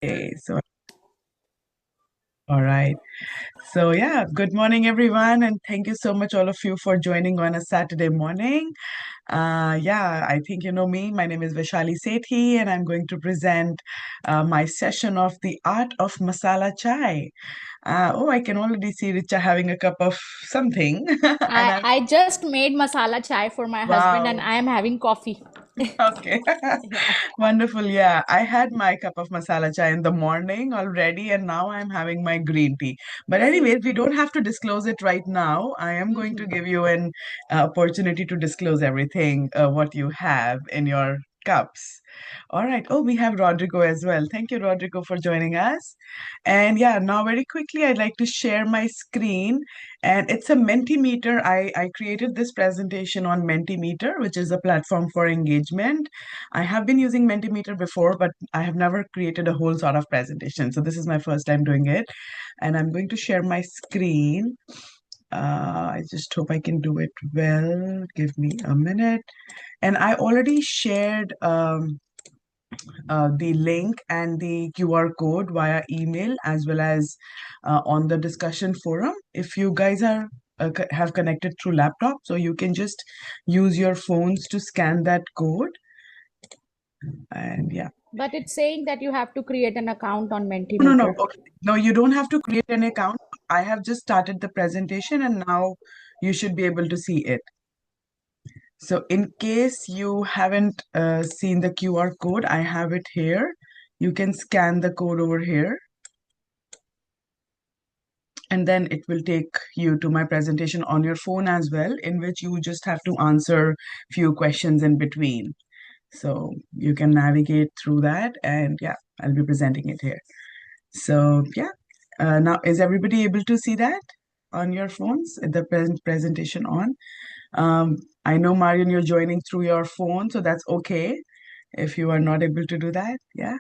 Okay, so all right. So yeah, good morning everyone, and thank you so much all of you for joining on a Saturday morning. Yeah, I think you know me. My name is Vaishali Sethi, and I'm going to present my session of the art of masala chai. Oh, I can already see Richa having a cup of something, and I, I'm I just made masala chai for my husband and wow. I am having coffee. Okay. Yeah. Wonderful. Yeah. I had my cup of masala chai in the morning already, and now I'm having my green tea. But See. anyways, we don't have to disclose it right now. I am going to Mhm. give you an opportunity to disclose everything, what you have in your cups. All right. Oh, we have Rodrigo as well. Thank you, Rodrigo, for joining us. And yeah, now very quickly, I'd like to share my screen. And it's a Mentimeter. I created this presentation on Mentimeter, which is a platform for engagement. I have been using Mentimeter before, but I have never created a whole sort of presentation. So this is my first time doing it. And I'm going to share my screen. I just hope I can do it well. Give me a minute. And I already shared the link and the QR code via email as well as on the discussion forum. If you guys are have connected through laptop, so you can just use your phones to scan that code. And yeah, But it's saying that you have to create an account on no, Mentimeter. okay. No, you don't have to create an account. I have just started the presentation and now you should be able to see it. So in case you haven't seen the QR code, I have it here. You can scan the code over here. And then it will take you to my presentation on your phone as well, in which you just have to answer few questions in between. So you can navigate through that, and yeah, I'll be presenting it here. So yeah, now is everybody able to see that on your phones? The presentation on. I know Marion, you're joining through your phone, so that's okay if you are not able to do that. Yeah.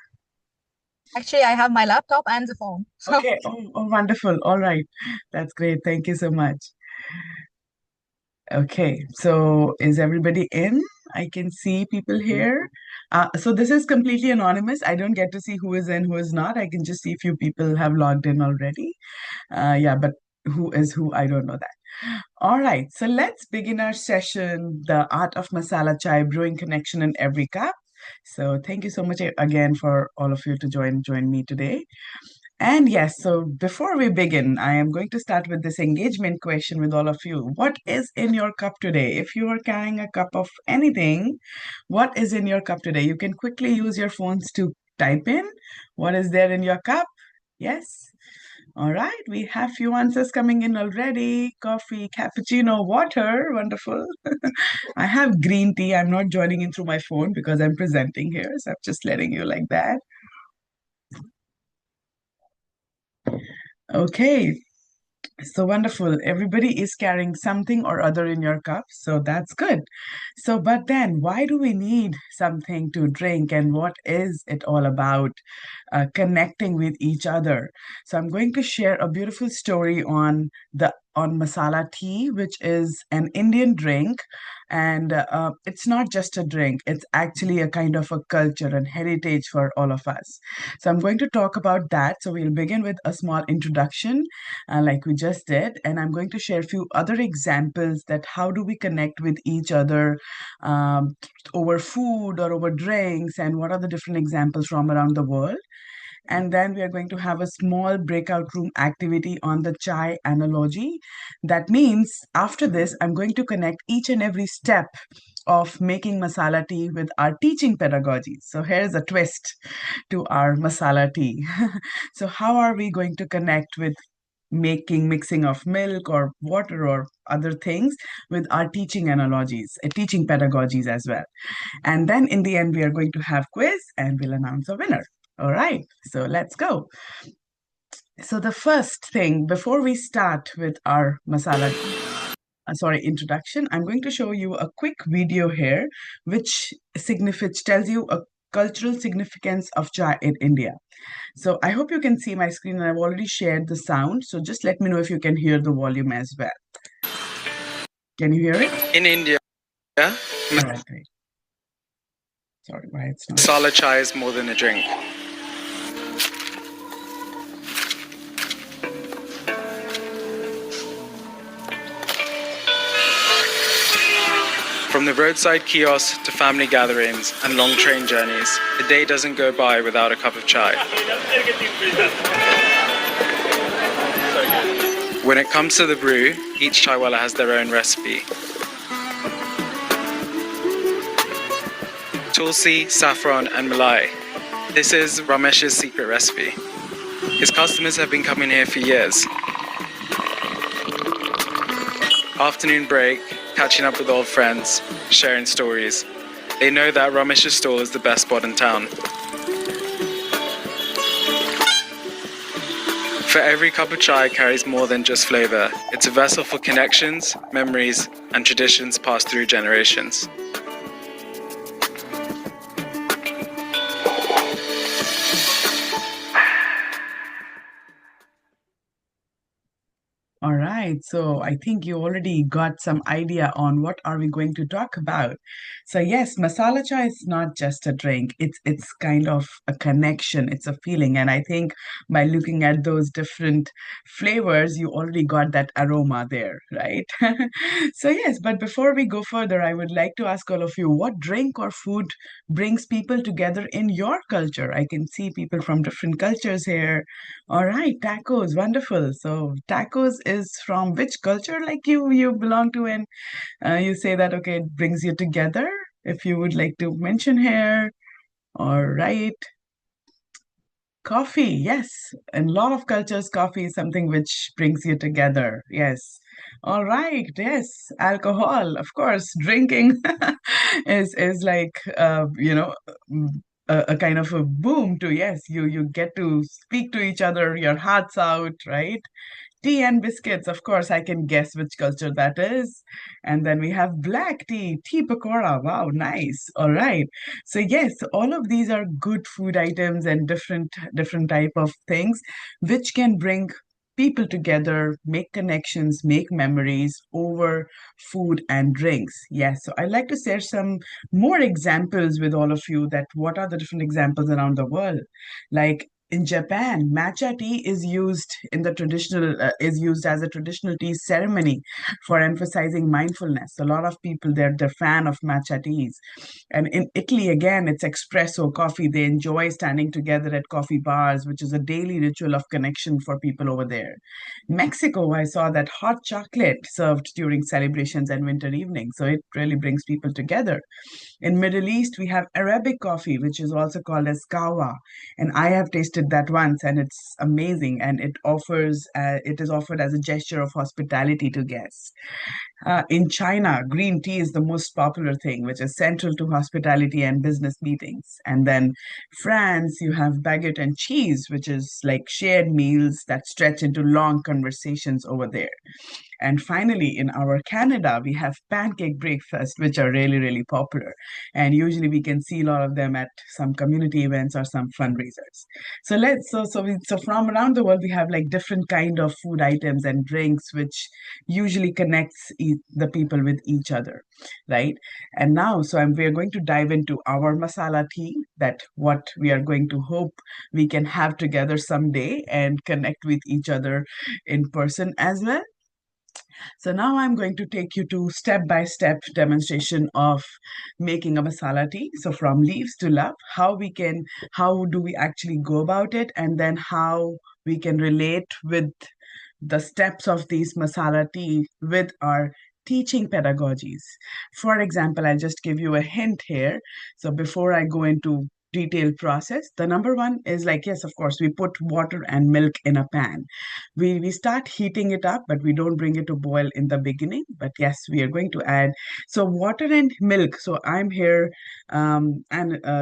Actually, I have my laptop and the phone. So Okay. Oh, wonderful. All right. That's great. Thank you so much. Okay, so is everybody in? I can see people here. So this is completely anonymous. I don't get to see who is in, who is not. I can just see few people have logged in already. Yeah, but who is who, I don't know that. All right, so let's begin our session, The Art of Masala Chai, Brewing Connection in Every Cup. So thank you so much again for all of you to join me today. And yes, so before we begin, I am going to start with this engagement question with all of you. What is in your cup today? If you are carrying a cup of anything, what is in your cup today? You can quickly use your phones to type in what is there in your cup. Yes. All right, we have few answers coming in already. Coffee, cappuccino, water. Wonderful. I have green tea. I'm not joining in through my phone because I'm presenting here. So I'm just letting you like that. Okay, so wonderful. Everybody is carrying something or other in your cup, so that's good. So, but then why do we need something to drink and what is it all about? Connecting with each other. So I'm going to share a beautiful story on masala tea, which is an Indian drink. And it's not just a drink, it's actually a kind of a culture and heritage for all of us. So I'm going to talk about that. So we'll begin with a small introduction, like we just did. And I'm going to share a few other examples that how do we connect with each other um, over food or over drinks, and what are the different examples from around the world. And then we are going to have a small breakout room activity on the chai analogy. That means after this, I'm going to connect each and every step of making masala tea with our teaching pedagogy. So here's a twist to our masala tea. So how are we going to connect with mixing of milk or water or other things with our teaching analogies, teaching pedagogies as well. And then in the end, we are going to have quiz and we'll announce a winner. All right, so let's go. So the first thing, before we start with our introduction, I'm going to show you a quick video here, which tells you a cultural significance of chai in India. So I hope you can see my screen, and I've already shared the sound. So just let me know if you can hear the volume as well. Can you hear it? In India, All right, great. Sorry, why it's not. masala chai is more than a drink. From the roadside kiosk to family gatherings and long train journeys, a day doesn't go by without a cup of chai. When it comes to the brew, each chaiwala has their own recipe. Tulsi, saffron and malai. This is Ramesh's secret recipe. His customers have been coming here for years. Afternoon break, catching up with old friends, sharing stories. They know that Ramesh's stall is the best spot in town. For every cup of chai carries more than just flavor. It's a vessel for connections, memories, and traditions passed through generations. All right, so I think you already got some idea on what are we going to talk about. So yes, masala chai is not just a drink. It's kind of a connection. It's a feeling, and I think by looking at those different flavors, you already got that aroma there, right? So yes, but before we go further, I would like to ask all of you, what drink or food brings people together in your culture? I can see people from different cultures here. All right, tacos, wonderful. So tacos is from which culture like you belong to, and you say that okay, it brings you together. If you would like to mention here. All right. Coffee, yes. In a lot of cultures, coffee is something which brings you together. Yes. All right. Yes. Alcohol, of course. Drinking is like mm, a kind of a boom to yes. You get to speak to each other, your hearts out, right? Tea and biscuits, of course, I can guess which culture that is. And then we have black tea, tea pakora. Wow, nice. All right. So yes, all of these are good food items and different type of things which can bring people together, make connections, make memories over food and drinks. Yes, so I'd like to share some more examples with all of you that what are the different examples around the world. Like in Japan, matcha tea is used as a traditional tea ceremony for emphasizing mindfulness. A lot of people they're fan of matcha teas. And in Italy, again, it's espresso coffee. They enjoy standing together at coffee bars, which is a daily ritual of connection for people over there. Mexico, I saw that hot chocolate served during celebrations and winter evenings. So it really brings people together. In Middle East, we have Arabic coffee, which is also called as kawa, and I have tasted that once, and it's amazing. And it is offered as a gesture of hospitality to guests. In China, green tea is the most popular thing, which is central to hospitality and business meetings. And then France, you have baguette and cheese, which is like shared meals that stretch into long conversations over there. And finally, in our Canada, we have pancake breakfast, which are really, really popular. And usually we can see a lot of them at some community events or some fundraisers. So from around the world, we have like different kind of food items and drinks, which usually connects the people with each other, right? And now, we're going to dive into our masala tea, that what we are going to hope we can have together someday and connect with each other in person as well. So now I'm going to take you to step-by-step demonstration of making a masala tea. So from leaves to love, how do we actually go about it, and then how we can relate with the steps of these masala tea with our teaching pedagogies. For example, I'll just give you a hint here. So before I go into detailed process, the number one is like, yes, of course, we put water and milk in a pan. We start heating it up, but we don't bring it to boil in the beginning. But yes, we are going to add so water and milk. So I'm here and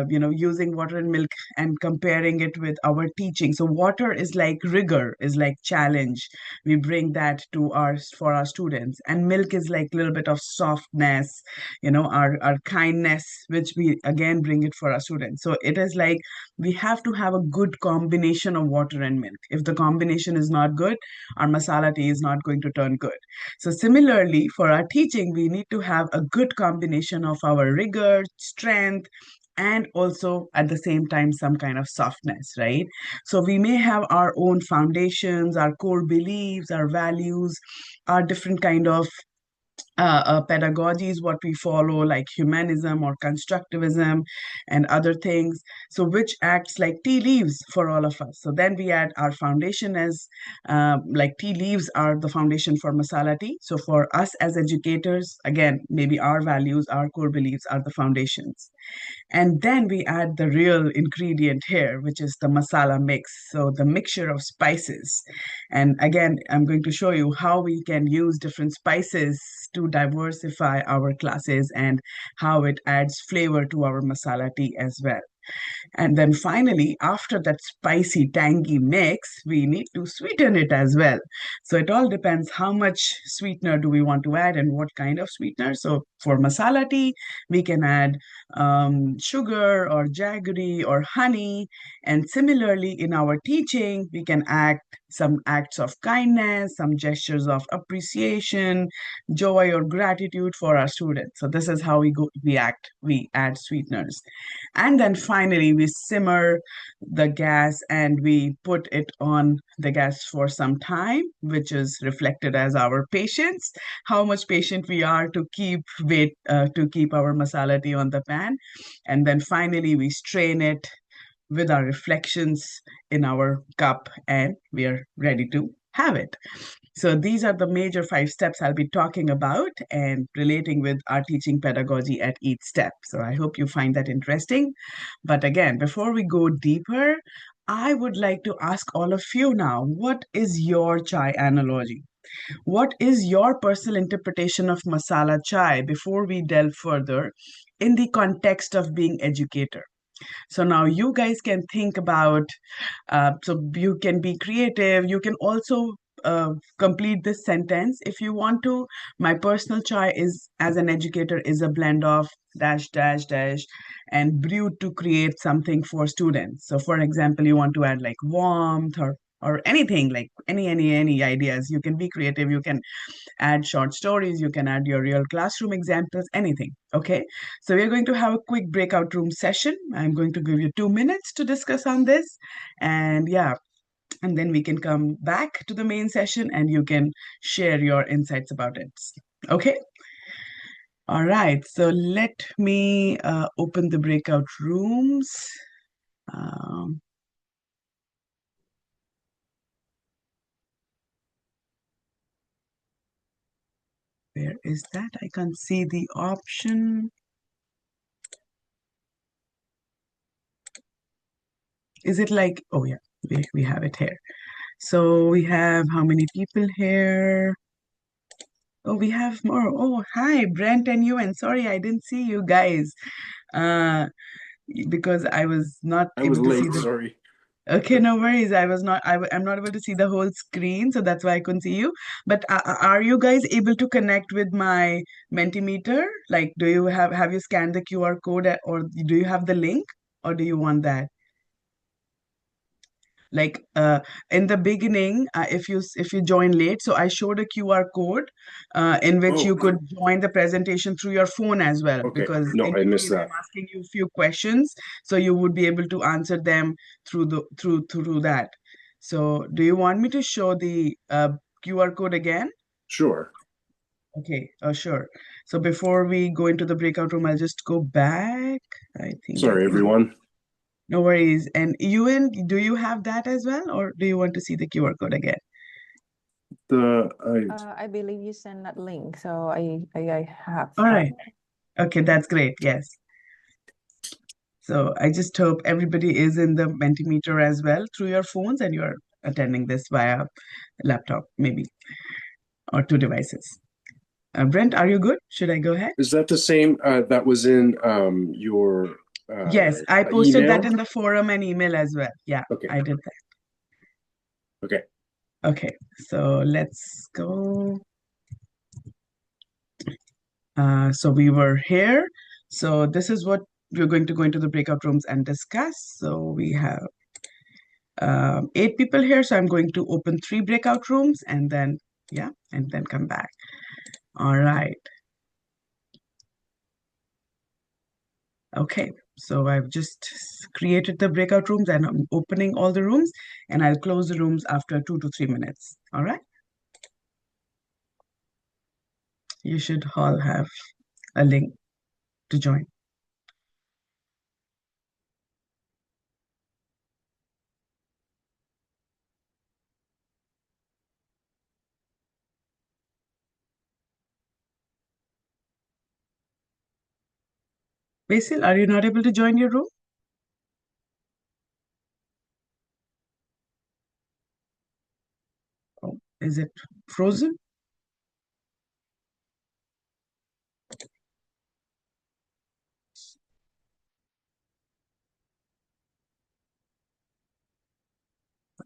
using water and milk and comparing it with our teaching. So water is like rigor, is like challenge. We bring that to for our students, and milk is like a little bit of softness, our kindness, which we again bring it for our students. So it is like we have to have a good combination of water and milk. If the combination is not good, our masala tea is not going to turn good. So similarly, for our teaching, we need to have a good combination of our rigor, strength, and also at the same time some kind of softness, right? So we may have our own foundations, our core beliefs, our values, our different kind of pedagogies what we follow, like humanism or constructivism and other things. So which acts like tea leaves for all of us. So then we add our foundation as like tea leaves are the foundation for masala tea. So for us as educators, again, maybe our values, our core beliefs are the foundations. And then we add the real ingredient here, which is the masala mix. So the mixture of spices. And again, I'm going to show you how we can use different spices to diversify our classes and how it adds flavor to our masala tea as well. And then finally, after that spicy, tangy mix, we need to sweeten it as well. So it all depends how much sweetener do we want to add and what kind of sweetener. So for masala tea, we can add sugar or jaggery or honey. And similarly, in our teaching, we can act some acts of kindness, some gestures of appreciation, joy or gratitude for our students. So this is how we add sweeteners. And then finally, we simmer the gas and we put it on the gas for some time, which is reflected as our patience, how much patient we are to keep our masala tea on the pan. And then finally, we strain it with our reflections in our cup and we are ready to have it. So these are the major 5 steps I'll be talking about and relating with our teaching pedagogy at each step. So I hope you find that interesting. But again, before we go deeper, I would like to ask all of you now, what is your chai analogy? What is your personal interpretation of masala chai before we delve further in the context of being educator? So now you guys can think about, so you can be creative. You can also complete this sentence if you want to. My personal chai is, as an educator, is a blend of dash, dash, dash, and brewed to create something for students. So for example, you want to add like warmth or anything, like any ideas. You can be creative. You can add short stories, you can add your real classroom examples, anything. Okay, so we're going to have a quick breakout room session. I'm going to give you 2 minutes to discuss on this. And yeah, and then we can come back to the main session and you can share your insights about it. Okay. All right, so let me open the breakout rooms. Um, where is that? I can't see the option. Is it like, oh yeah, we have it here. So we have how many people here? Oh, we have more. Oh, hi, Brent and you. And sorry, I didn't see you guys because I was not I was able to see late, the. sorry. Okay, no worries. I was not. I'm not able to see the whole screen, so that's why I couldn't see you. But are you guys able to connect with my Mentimeter? Like, do you have you scanned the QR code or do you have the link, or do you want that? Like in the beginning, if you join late, so I showed a QR code in which Oh, you could join the presentation through your phone as well, okay. because No, in I missed between I'm that. asking you a few questions, so you would be able to answer them through that. So do you want me to show the QR code again? Sure. Okay, sure. So before we go into the breakout room, I'll just go back. I think I Sorry, can. everyone. No worries. And Ewan, do you have that as well, or do you want to see the QR code again? I believe you sent that link, so I have. All right. Okay, that's great. Yes. So I just hope everybody is in the Mentimeter as well through your phones and you're attending this via laptop, maybe, or 2 devices. Brent, are you good? Should I go ahead? Is that the same that was in your Yes, I posted that email? in the forum and email as well. Yeah, Okay. I did that. Okay. Okay, so let's go. So we were here. So this is what we're going to go into the breakout rooms and discuss. So we have 8 people here. So I'm going to open 3 breakout rooms and then, yeah, and then come back. All right. Okay, so I've just created the breakout rooms and I'm opening all the rooms and I'll close the rooms after 2 to 3 minutes. All right. You should all have a link to join. Basil, are you not able to join your room? Oh, is it frozen?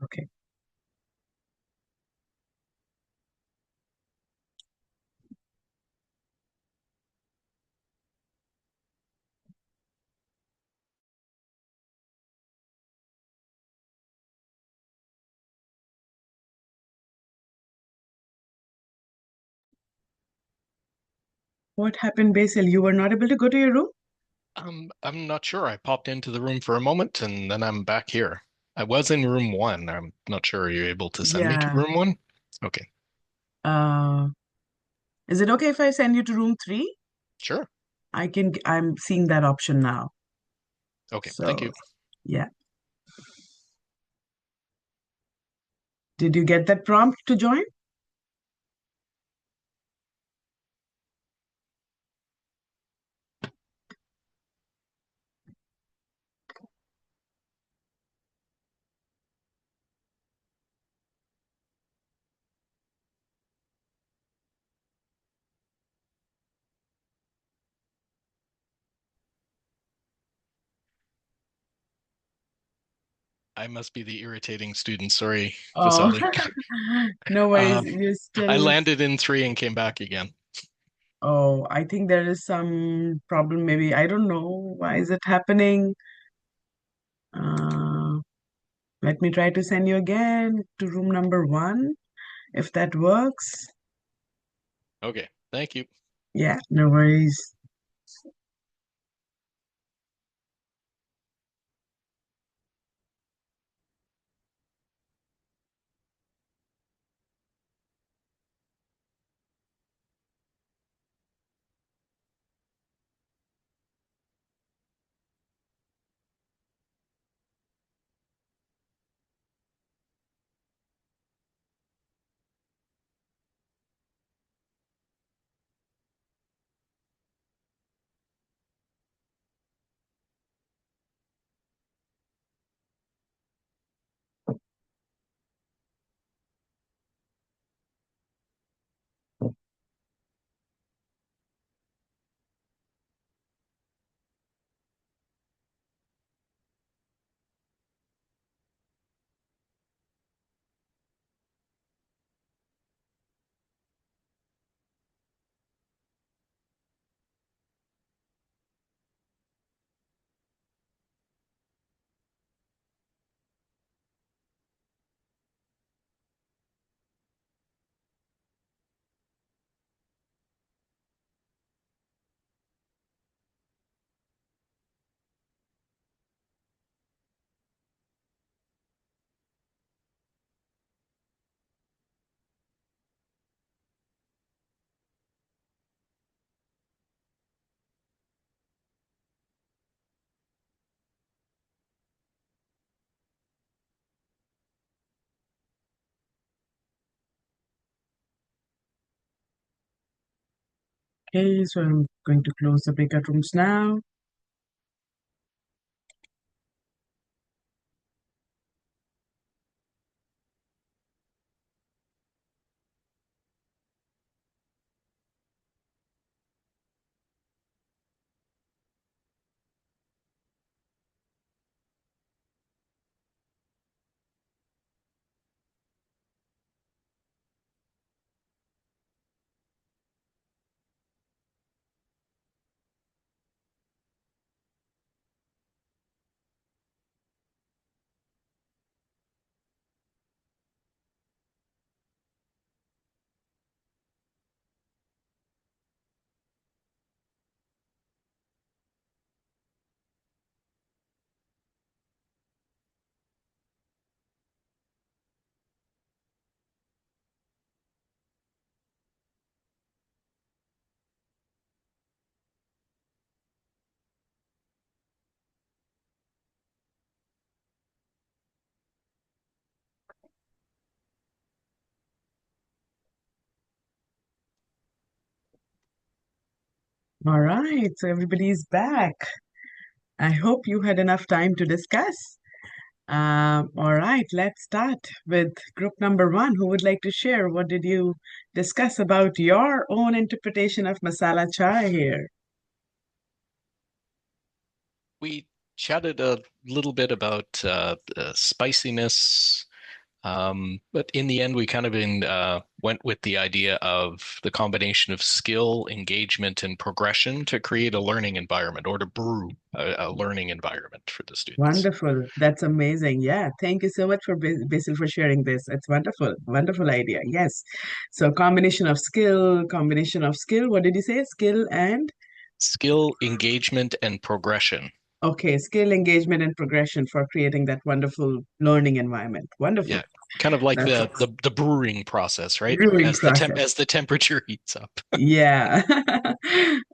Okay. What happened, Basil? You were not able to go to your room? I'm not sure. I popped into the room for a moment and then I'm back here. I was in room one. I'm not sure. Are you able to send me to Yeah. room one? Okay, Uh, is it okay if I send you to room 3? sure. I'm seeing that option now. Okay, thank So, you. yeah. Did you get that prompt to join? I must be the irritating student. Sorry, Oh, Vasali. no worries. Um, You're I still. landed in 3 and came back again. Oh, I think there is some problem. Maybe I don't know why is it happening. Uh, Let me try to send you again to room number 1, if that works. Okay, thank you. Yeah, no worries. Okay, so I'm going to close the breakout rooms now. All right, so everybody's back. I hope you had enough time to discuss. All right, let's start with group number one. Who would like to share? What did you discuss about your own interpretation of masala chai here? We chatted a little bit about spiciness, but in the end, we kind of went with the idea of the combination of skill, engagement, and progression to create a learning environment or to brew a learning environment for the students. Wonderful. That's amazing. Yeah. Thank you so much for Basil for sharing this. It's wonderful. Wonderful idea. Yes. So combination of skill. What did you say? Skill and Skill, engagement, and progression. okay, skill engagement and progression for creating that wonderful learning environment. Wonderful. Yeah, kind of like That's the brewing process, right? brewing As the temp process. as the temperature heats up. Yeah.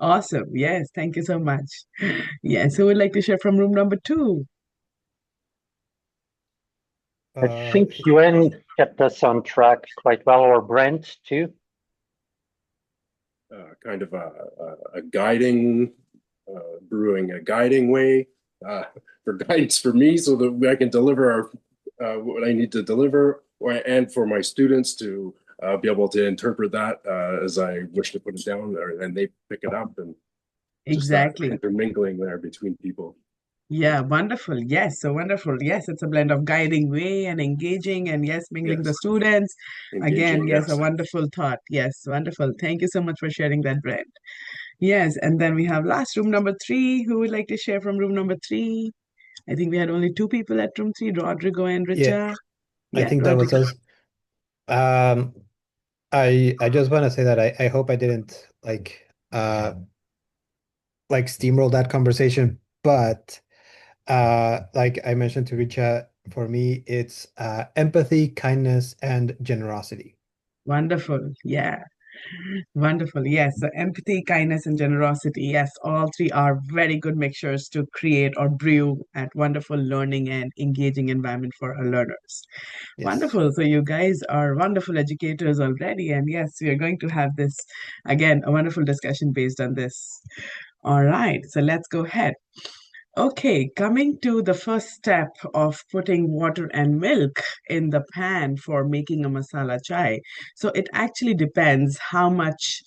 Awesome. Yes. Thank you so much. Yes. Who would like to share from room number two? I think Yuen kept us on track quite well, or Brent too. Kind of a guiding, brewing a guiding way for guidance for me so that I can deliver what I need to deliver, and for my students to be able to interpret that as I wish to put it down, and they pick it up, and just that Exactly. intermingling there between people. Yeah, wonderful. Yes, so wonderful. Yes, it's a blend of guiding way and engaging, and yes, mingling the Yes, students. Again, engaging. yes, a Yes. wonderful thought. Yes, wonderful. Thank you so much for sharing that, Brent. Yes, and then we have last room number three. Who would like to share from room number three? I think we had only two people at room three, Rodrigo and Yeah, Richa. I Yeah, think that was Rodrigo. us. I just want to say that I hope I didn't like steamroll that conversation, but like I mentioned to Richa, for me it's empathy, kindness, and generosity. Wonderful. Yeah. Wonderful. Yes. So empathy, kindness, and generosity. Yes, all three are very good mixtures to create or brew at wonderful learning and engaging environment for our learners. Yes. Wonderful. So you guys are wonderful educators already. And yes, we are going to have this again, a wonderful discussion based on this. All right. So let's go ahead. Okay, coming to the first step of putting water and milk in the pan for making a masala chai. So it actually depends how much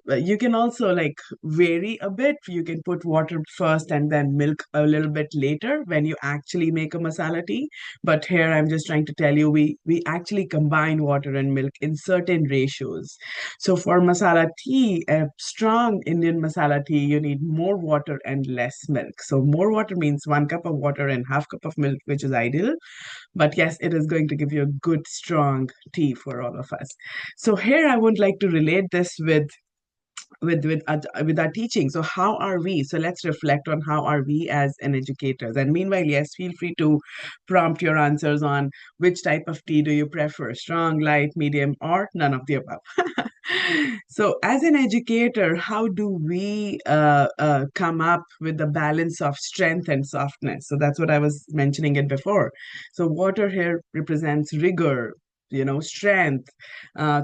you can also like vary a bit. You can put water first and then milk a little bit later when you actually make a masala tea. But here I'm just trying to tell you we actually combine water and milk in certain ratios. So for masala tea, a strong Indian masala tea, you need more water and less milk. So more water means 1 cup of water and half cup of milk, which is ideal. But yes, it is going to give you a good, strong tea for all of us. So here I would like to relate this with our teaching. So how are we? So let's reflect on how are we as an educators. And meanwhile, yes, feel free to prompt your answers on which type of tea do you prefer, strong, light, medium, or none of the above. So as an educator, how do we come up with the balance of strength and softness? So that's what I was mentioning it before. So water here represents rigor, strength,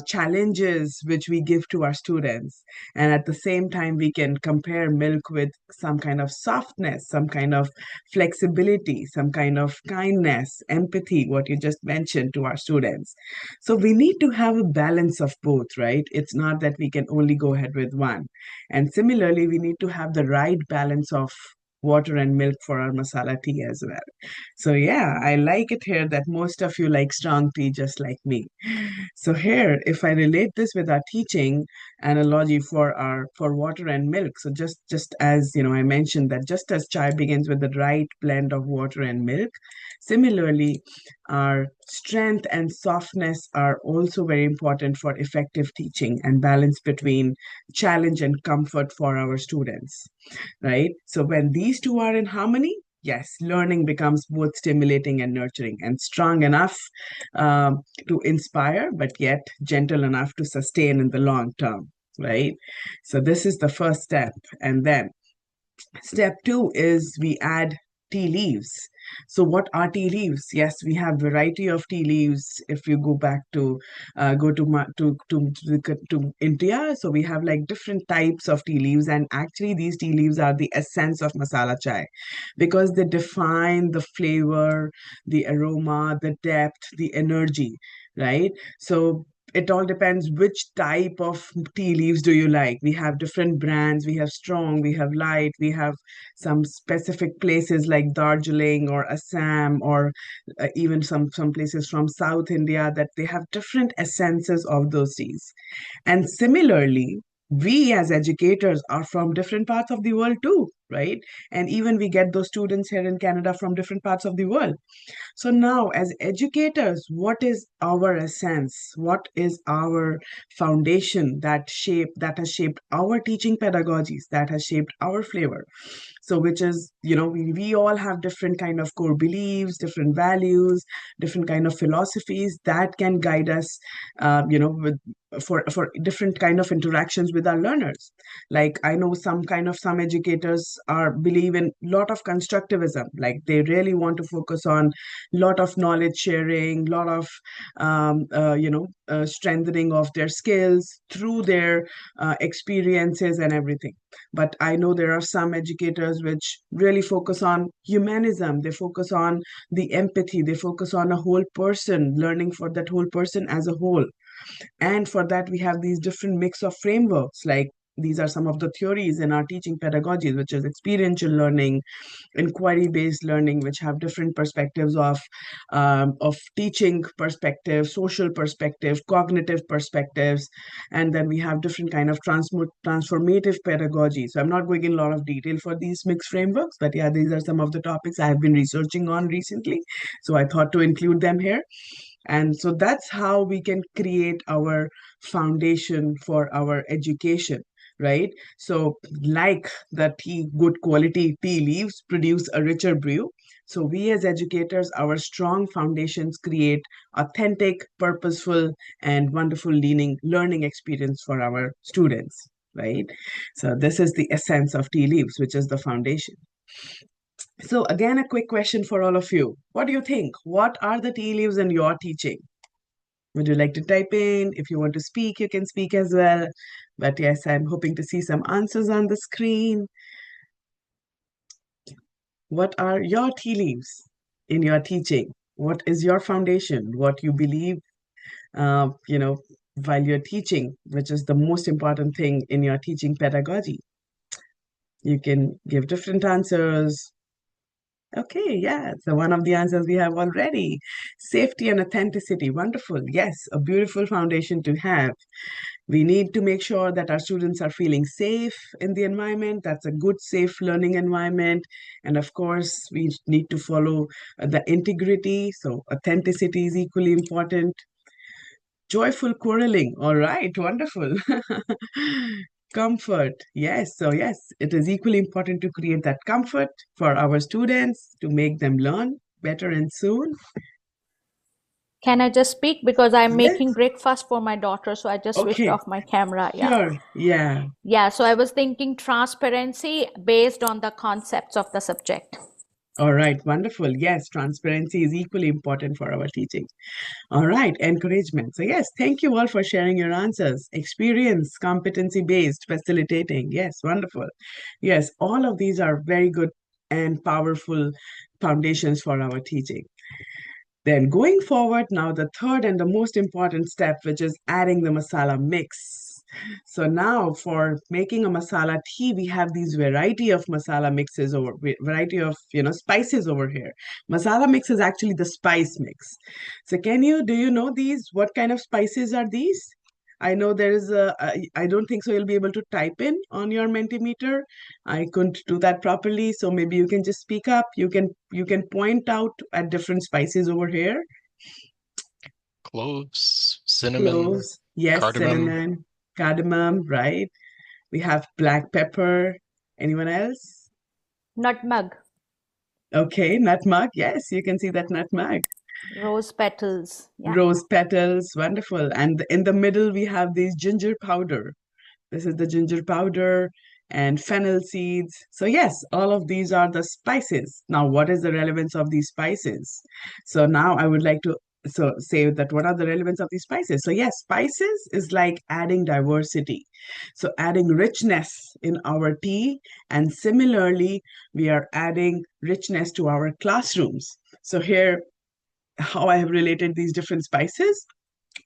challenges which we give to our students. And at the same time, we can compare milk with some kind of softness, some kind of flexibility, some kind of kindness, empathy, what you just mentioned to our students. So we need to have a balance of both, right? It's not that we can only go ahead with one. And similarly, we need to have the right balance of water and milk for our masala tea as well. So yeah, I like it here that most of you like strong tea just like me. So here, if I relate this with our teaching analogy for water and milk, so just as I mentioned that just as chai begins with the right blend of water and milk, similarly, our strength and softness are also very important for effective teaching and balance between challenge and comfort for our students, right? So when these two are in harmony, yes, learning becomes both stimulating and nurturing and strong enough to inspire, but yet gentle enough to sustain in the long term, right? So this is the first step. And then step two is we add tea leaves. So what are tea leaves? Yes, we have variety of tea leaves. If you go back to go to India, so we have like different types of tea leaves, and actually these tea leaves are the essence of masala chai because they define the flavor, the aroma, the depth, the energy, right? So it all depends which type of tea leaves do you like. We have different brands. We have strong, we have light, we have some specific places like Darjeeling or Assam or even some places from South India that they have different essences of those teas. And similarly, we as educators are from different parts of the world too, right? And even we get those students here in Canada from different parts of the world. So now, as educators, what is our essence? What is our foundation that has shaped our teaching pedagogies, that has shaped our flavor? So, which is, we all have different kind of core beliefs, different values, different kind of philosophies that can guide us, with for different kind of interactions with our learners. Like I know some educators are believe in lot of constructivism, like they really want to focus on lot of knowledge sharing, lot of strengthening of their skills through their experiences and everything. But I know there are some educators which really focus on humanism, they focus on the empathy, they focus on a whole person, learning for that whole person as a whole. And for that, we have these different mix of frameworks. Like these are some of the theories in our teaching pedagogies, which is experiential learning, inquiry-based learning, which have different perspectives of teaching perspective, social perspective, cognitive perspectives, and then we have different kind of transformative pedagogy. So I'm not going in a lot of detail for these mixed frameworks, but yeah, these are some of the topics I have been researching on recently. So I thought to include them here. And so that's how we can create our foundation for our education, right? So, like the good quality tea leaves produce a richer brew. So, we as educators, our strong foundations create authentic, purposeful, and wonderful learning experience for our students, right? So, this is the essence of tea leaves, which is the foundation. So again, a quick question for all of you. What do you think? What are the tea leaves in your teaching? Would you like to type in? If you want to speak, you can speak as well. But yes, I'm hoping to see some answers on the screen. What are your tea leaves in your teaching? What is your foundation? What you believe, while you're teaching, which is the most important thing in your teaching pedagogy? You can give different answers. Okay, yeah. So one of the answers we have already. Safety and authenticity. Wonderful. Yes, a beautiful foundation to have. We need to make sure that our students are feeling safe in the environment. That's a good, safe learning environment. And of course, we need to follow the integrity. So authenticity is equally important. Joyful quarreling. All right, wonderful. Comfort. Yes. So, yes, it is equally important to create that comfort for our students to make them learn better and soon. Can I just speak because I'm Yes. making breakfast for my daughter, so I just switched Okay. off my camera. Yeah. Sure. Yeah. Yeah, so I was thinking transparency based on the concepts of the subject. All right. Wonderful. Yes. Transparency is equally important for our teaching. All right. Encouragement. So, yes, thank you all for sharing your answers. Experience, competency-based, facilitating. Yes. Wonderful. Yes. All of these are very good and powerful foundations for our teaching. Then going forward, now the third and the most important step, which is adding the masala mix. So now for making a masala tea, we have these variety of masala mixes variety of, spices over here. Masala mix is actually the spice mix. So do you know these? What kind of spices are these? I know there is I don't think so you'll be able to type in on your Mentimeter. I couldn't do that properly, so maybe you can just speak up. You can point out at different spices over here. Cloves, cinnamon, Cloves, yes, cardamom. cinnamon, cardamom, right? We have black pepper. Anyone else? Nutmeg, Okay, nutmeg. Yes, you can see that nutmeg. rose petals. Yeah. Rose petals, wonderful. And in the middle, we have this ginger powder. This is the ginger powder. and fennel seeds. So yes, all of these are the spices. Now, what is the relevance of these spices? So now I would like to say that what are the relevance of these spices? So yes, spices is like adding diversity. So adding richness in our tea, and similarly, we are adding richness to our classrooms. So here, how I have related these different spices,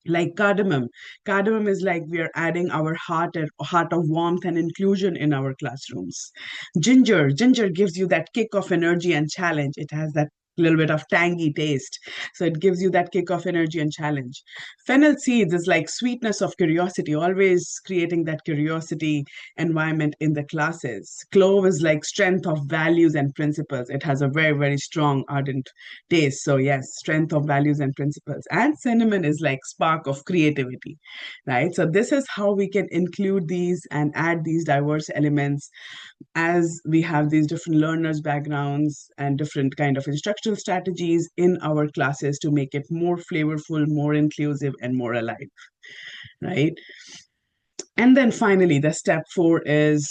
like cardamom. Cardamom is like we are adding our heart of warmth and inclusion in our classrooms. Ginger gives you that kick of energy and challenge. It has that little bit of tangy taste, so it gives you that kick of energy and challenge. Fennel seeds is like sweetness of curiosity, always creating that curiosity environment in the classes. Clove is like strength of values and principles. It has a very strong ardent taste. So yes, strength of values and principles. And cinnamon is like spark of creativity, right? So this is how we can include these and add these diverse elements as we have these different learners backgrounds and different kind of instructional strategies in our classes to make it more flavorful, more inclusive, and more alive, right? And then finally, the step 4 is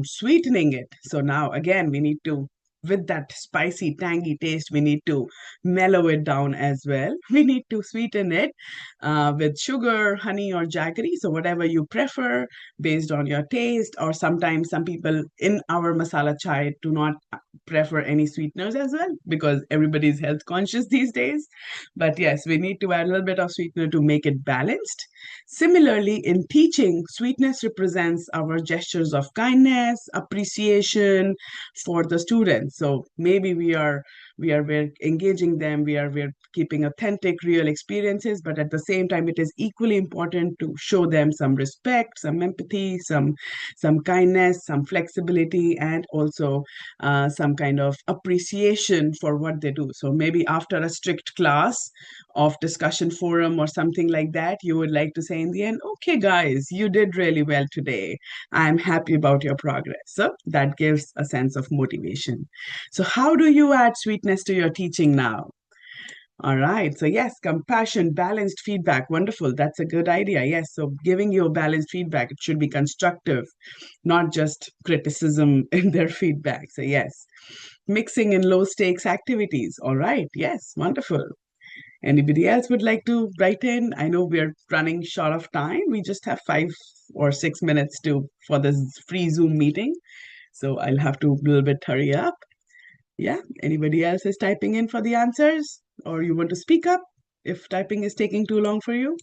sweetening it. So now again, we need to, with that spicy, tangy taste, we need to mellow it down as well. We need to sweeten it with sugar, honey, or jaggery. So whatever you prefer based on your taste, or sometimes some people in our masala chai do not prefer any sweeteners as well because everybody's health conscious these days. But yes, we need to add a little bit of sweetener to make it balanced. Similarly, in teaching, sweetness represents our gestures of kindness, appreciation for the students. So maybe we're engaging them, we're keeping authentic, real experiences, but at the same time, it is equally important to show them some respect, some empathy, some kindness, some flexibility, and also some kind of appreciation for what they do. So maybe after a strict class of discussion forum or something like that, you would like to say in the end, okay, guys, you did really well today. I'm happy about your progress. So that gives a sense of motivation. So how do you add sweetness to your teaching now? All right. So yes, compassion, balanced feedback. Wonderful. That's a good idea. Yes. So giving you balanced feedback, it should be constructive, not just criticism in their feedback. So yes, mixing in low stakes activities. All right. Yes. Wonderful. Anybody else would like to write in? I know we're running short of time. We just have 5 or 6 minutes for this free Zoom meeting. So I'll have to a little bit hurry up. Yeah. Anybody else is typing in for the answers? Or you want to speak up if typing is taking too long for you?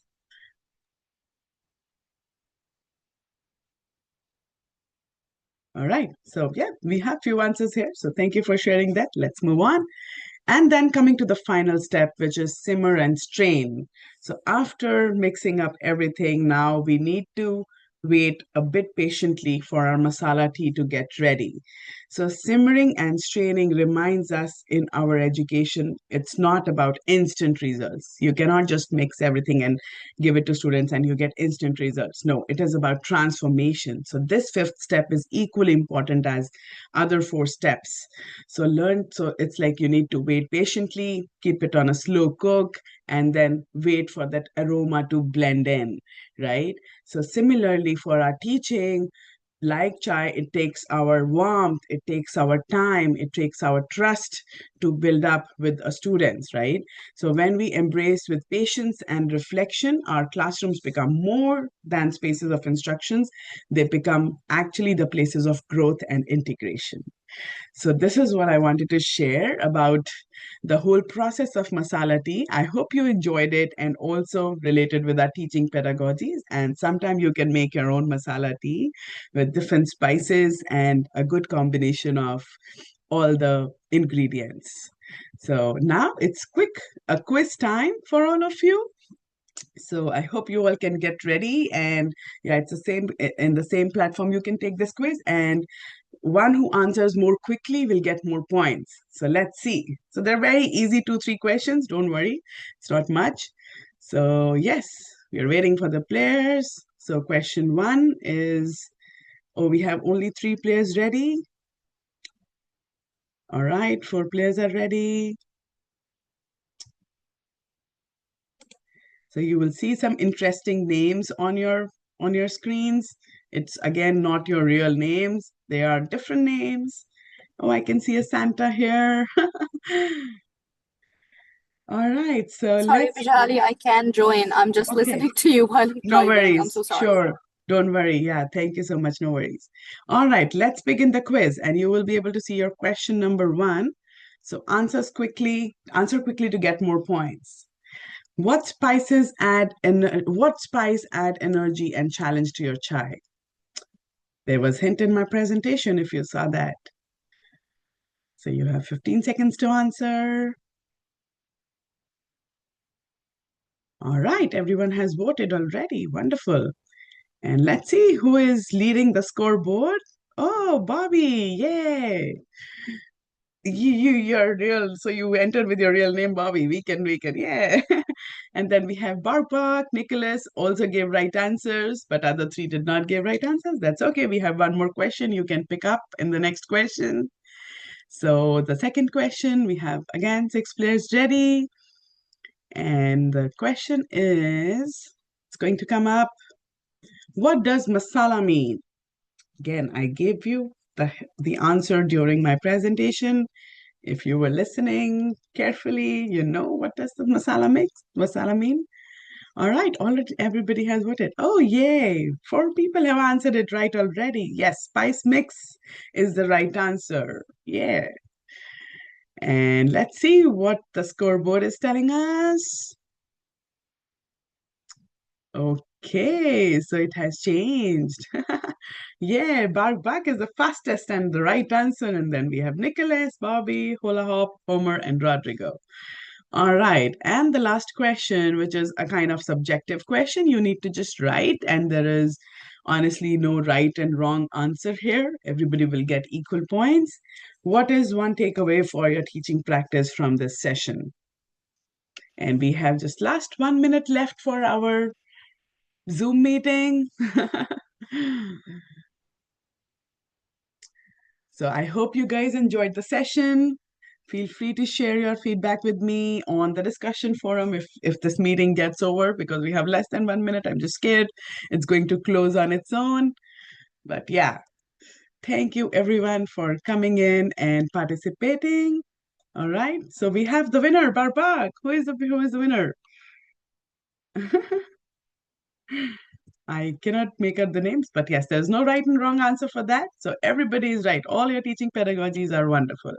All right. So yeah, we have few answers here. So thank you for sharing that. Let's move on. And then coming to the final step, which is simmer and strain. So after mixing up everything, now we need to wait a bit patiently for our masala tea to get ready. So simmering and straining reminds us in our education, it's not about instant results. You cannot just mix everything and give it to students and you get instant results. No, it is about transformation. So this 5th step is equally important as other 4 steps. So it's like you need to wait patiently, keep it on a slow cook, and then wait for that aroma to blend in, right? So similarly for our teaching, like chai, it takes our warmth, it takes our time, it takes our trust to build up with students, right? So when we embrace with patience and reflection, our classrooms become more than spaces of instructions. They become actually the places of growth and integration. So this is what I wanted to share about the whole process of masala tea. I hope you enjoyed it and also related with our teaching pedagogies. And sometime you can make your own masala tea with different spices and a good combination of all the ingredients. So now it's a quiz time for all of you. So I hope you all can get ready, and yeah, it's the same in the same platform you can take this quiz, and one who answers more quickly will get more points. So let's see. So they're very easy 2-3 questions. Don't worry, it's not much. So yes, we're waiting for the players. So question 1 is, oh, we have only 3 players ready. All right, 4 players are ready. So you will see some interesting names on your screens. It's again not your real names. They are different names. Oh, I can see a Santa here. All right, so Sorry, let's. Vishali, I can join. I'm just Okay, listening to you while no driving. I'm worries. so sorry. Sure, don't worry. Yeah, thank you so much. No worries. All right, let's begin the quiz, and you will be able to see your question number 1. So answer quickly to get more points. What spice add energy and challenge to your chai? There was hint in my presentation if you saw that. So you have 15 seconds to answer. All right, everyone has voted already. Wonderful. And let's see who is leading the scoreboard. Oh, Bobby, yay. You're real. So you entered with your real name, Bobby. Weekend, yeah. And then we have Barbak, Nicholas also gave right answers, but other 3 did not give right answers. That's okay. We have one more question you can pick up in the next question. So the second question, we have again 6 players ready. And the question is, it's going to come up. What does masala mean? Again, I gave you the answer during my presentation. If you were listening carefully, you know what does the masala mean? All right, already everybody has voted. Oh, yay! 4 people have answered it right already. Yes, spice mix is the right answer. Yeah. And let's see what the scoreboard is telling us. Okay, so it has changed. Yeah, Barbak is the fastest and the right answer. And then we have Nicholas, Bobby, Hula Hop, Homer, and Rodrigo. All right. And the last question, which is a kind of subjective question, you need to just write. And there is honestly no right and wrong answer here. Everybody will get equal points. What is one takeaway for your teaching practice from this session? And we have just last 1 minute left for our Zoom meeting. So I hope you guys enjoyed the session. Feel free to share your feedback with me on the discussion forum if this meeting gets over, because we have less than 1 minute. I'm just scared it's going to close on its own. But yeah, thank you everyone for coming in and participating. All right, so we have the winner, Barbak. Who is the winner? I cannot make out the names, but yes, there's no right and wrong answer for that. So everybody is right. All your teaching pedagogies are wonderful.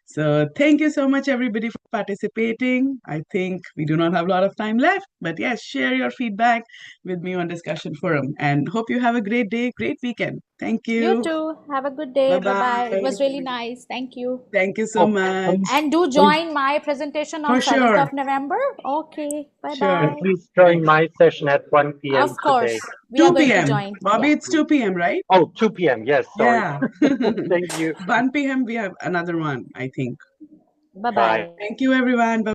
So thank you so much, everybody, for participating. I think we do not have a lot of time left, but yes, share your feedback with me on discussion forum, and hope you have a great day, great weekend. Thank You you. too. Have a good day. Bye-bye. It was Bye-bye. really nice. Thank you. Thank you so Oh, much. And do join my presentation on For 7th sure. of November. Okay. Sure. and Bye-bye. please join my session at 1 p.m. Of course. today. We are 2 going to p.m. join. Bobby, Yeah. it's 2 p.m., right? Oh, 2 p.m. Yes, sorry. Yeah. Thank you. 1 p.m. we have another one, I think. Bye-bye. Bye. Thank you, everyone. Bye.